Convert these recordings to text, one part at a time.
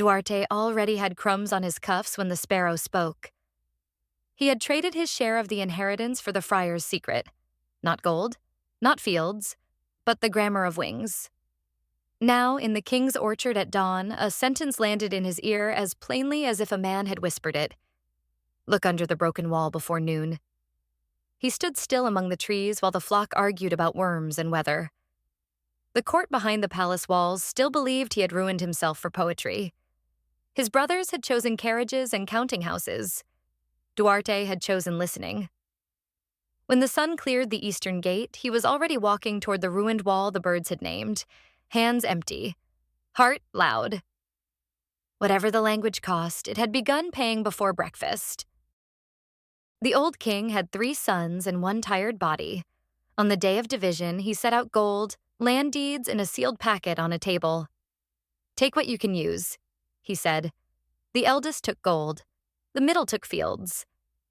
Duarte already had crumbs on his cuffs when the sparrow spoke. He had traded his share of the inheritance for the friar's secret. Not gold, not fields, but the grammar of wings. Now, in the king's orchard at dawn, a sentence landed in his ear as plainly as if a man had whispered it. Look under the broken wall before noon. He stood still among the trees while the flock argued about worms and weather. The court behind the palace walls still believed he had ruined himself for poetry. His brothers had chosen carriages and counting houses. Duarte had chosen listening. When the sun cleared the eastern gate, he was already walking toward the ruined wall the birds had named, hands empty, heart loud. Whatever the language cost, it had begun paying before breakfast. The old king had 3 sons and 1 tired body. On the day of division, he set out gold, land deeds, and a sealed packet on a table. Take what you can use, he said. The eldest took gold. The middle took fields.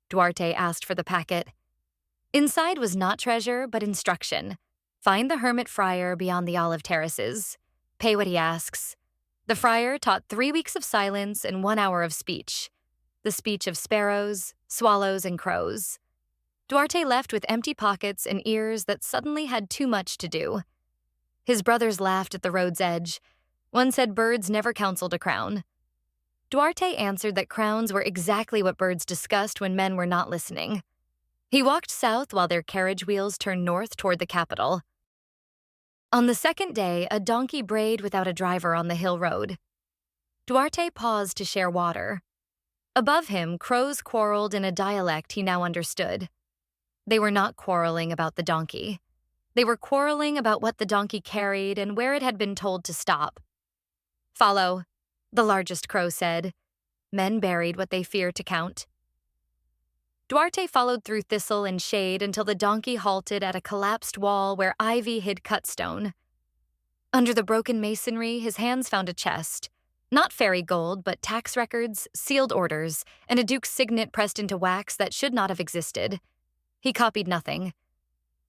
Duarte asked for the packet. Inside was not treasure, but instruction. Find the hermit friar beyond the olive terraces. Pay what he asks. The friar taught 3 weeks of silence and 1 hour of speech. The speech of sparrows, swallows, and crows. Duarte left with empty pockets and ears that suddenly had too much to do. His brothers laughed at the road's edge. One said birds never counseled a crown. Duarte answered that crowns were exactly what birds discussed when men were not listening. He walked south while their carriage wheels turned north toward the capital. On the second day, a donkey brayed without a driver on the hill road. Duarte paused to share water. Above him, crows quarreled in a dialect he now understood. They were not quarreling about the donkey. They were quarreling about what the donkey carried and where it had been told to stop. Follow, the largest crow said. Men buried what they feared to count. Duarte followed through thistle and shade until the donkey halted at a collapsed wall where ivy hid cut stone. Under the broken masonry, his hands found a chest. Not fairy gold, but tax records, sealed orders, and a duke's signet pressed into wax that should not have existed. He copied nothing.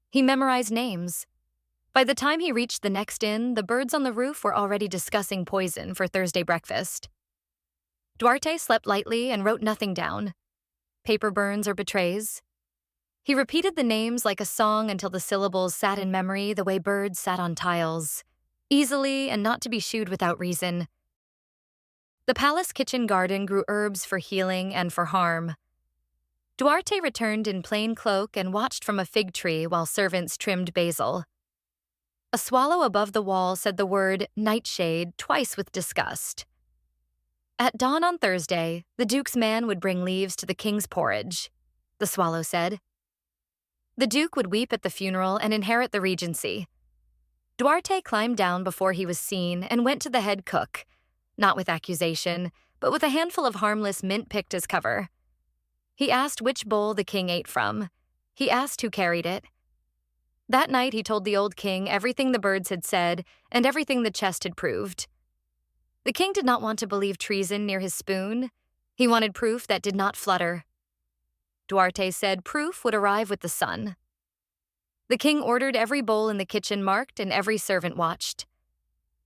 He memorized names. By the time he reached the next inn, the birds on the roof were already discussing poison for Thursday breakfast. Duarte slept lightly and wrote nothing down. Paper burns or betrays. He repeated the names like a song until the syllables sat in memory the way birds sat on tiles, easily and not to be shooed without reason. The palace kitchen garden grew herbs for healing and for harm. Duarte returned in plain cloak and watched from a fig tree while servants trimmed basil. A swallow above the wall said the word nightshade twice with disgust. At dawn on Thursday, the duke's man would bring leaves to the king's porridge, the swallow said. The duke would weep at the funeral and inherit the regency. Duarte climbed down before he was seen and went to the head cook, not with accusation, but with a handful of harmless mint picked as cover. He asked which bowl the king ate from. He asked who carried it. That night he told the old king everything the birds had said and everything the chest had proved. The king did not want to believe treason near his spoon. He wanted proof that did not flutter. Duarte said proof would arrive with the sun. The king ordered every bowl in the kitchen marked and every servant watched.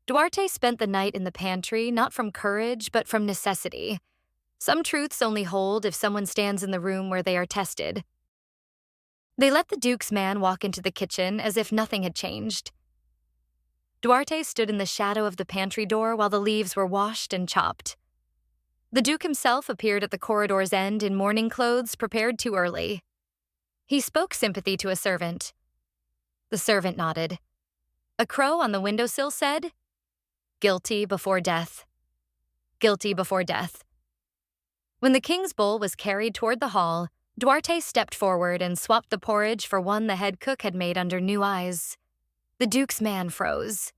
Duarte spent the night in the pantry not from courage but from necessity. Some truths only hold if someone stands in the room where they are tested. They let the duke's man walk into the kitchen as if nothing had changed. Duarte stood in the shadow of the pantry door while the leaves were washed and chopped. The duke himself appeared at the corridor's end in morning clothes prepared too early. He spoke sympathy to a servant. The servant nodded. A crow on the windowsill said, "Guilty before death. Guilty before death." When the king's bowl was carried toward the hall, Duarte stepped forward and swapped the porridge for one the head cook had made under new eyes. The duke's man froze.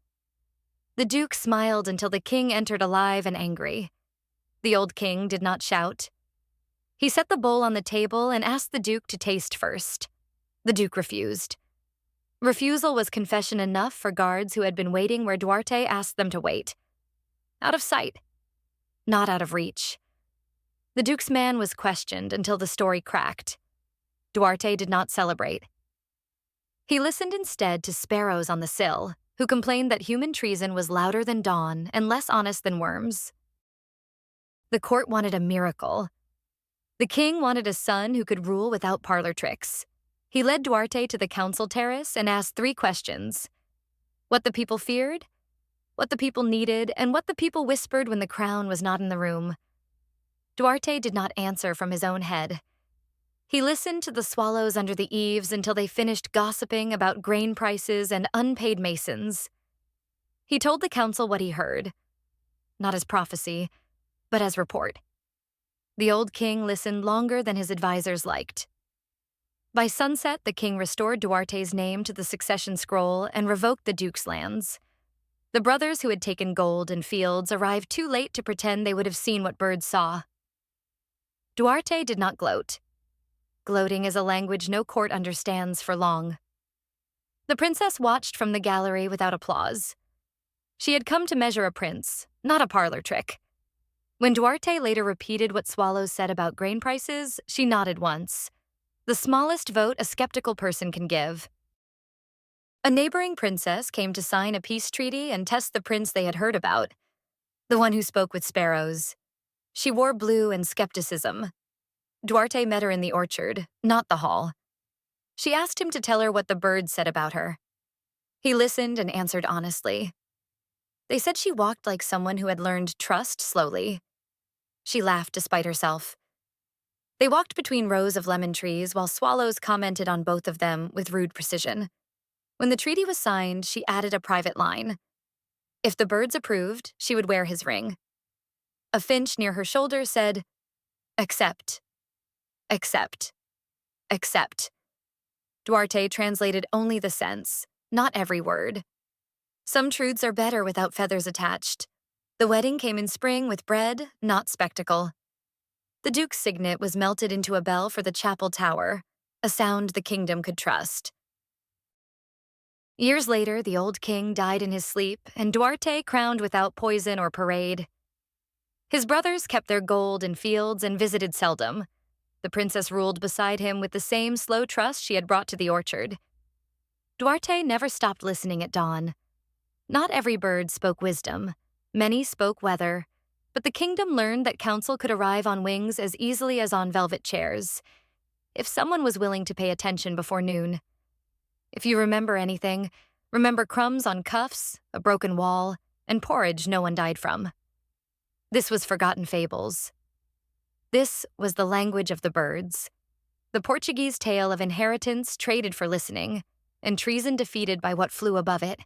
The duke smiled until the king entered alive and angry. The old king did not shout. He set the bowl on the table and asked the duke to taste first. The duke refused. Refusal was confession enough for guards who had been waiting where Duarte asked them to wait. Out of sight, not out of reach. The duke's man was questioned until the story cracked. Duarte did not celebrate. He listened instead to sparrows on the sill, who complained that human treason was louder than dawn and less honest than worms. The court wanted a miracle. The king wanted a son who could rule without parlor tricks. He led Duarte to the council terrace and asked 3 questions: what the people feared, what the people needed, and what the people whispered when the crown was not in the room. Duarte did not answer from his own head. He listened to the swallows under the eaves until they finished gossiping about grain prices and unpaid masons. He told the council what he heard, not as prophecy, but as report. The old king listened longer than his advisors liked. By sunset, the king restored Duarte's name to the succession scroll and revoked the duke's lands. The brothers who had taken gold and fields arrived too late to pretend they would have seen what birds saw. Duarte did not gloat. Gloating is a language no court understands for long. The princess watched from the gallery without applause. She had come to measure a prince, not a parlor trick. When Duarte later repeated what swallows said about grain prices, she nodded once. The smallest vote a skeptical person can give. A neighboring princess came to sign a peace treaty and test the prince they had heard about, the one who spoke with sparrows. She wore blue and skepticism. Duarte met her in the orchard, not the hall. She asked him to tell her what the birds said about her. He listened and answered honestly. They said she walked like someone who had learned trust slowly. She laughed despite herself. They walked between rows of lemon trees while swallows commented on both of them with rude precision. When the treaty was signed, she added a private line. If the birds approved, she would wear his ring. A finch near her shoulder said, "Accept, accept, accept." Duarte translated only the sense, not every word. Some truths are better without feathers attached. The wedding came in spring with bread, not spectacle. The duke's signet was melted into a bell for the chapel tower, a sound the kingdom could trust. Years later, the old king died in his sleep, and Duarte crowned without poison or parade. His brothers kept their gold and fields and visited seldom. The princess ruled beside him with the same slow trust she had brought to the orchard. Duarte never stopped listening at dawn. Not every bird spoke wisdom. Many spoke weather. But the kingdom learned that counsel could arrive on wings as easily as on velvet chairs, if someone was willing to pay attention before noon. If you remember anything, remember crumbs on cuffs, a broken wall, and porridge no one died from. This was Forgotten Fables. This was the language of the birds, the Portuguese tale of inheritance traded for listening, and treason defeated by what flew above it.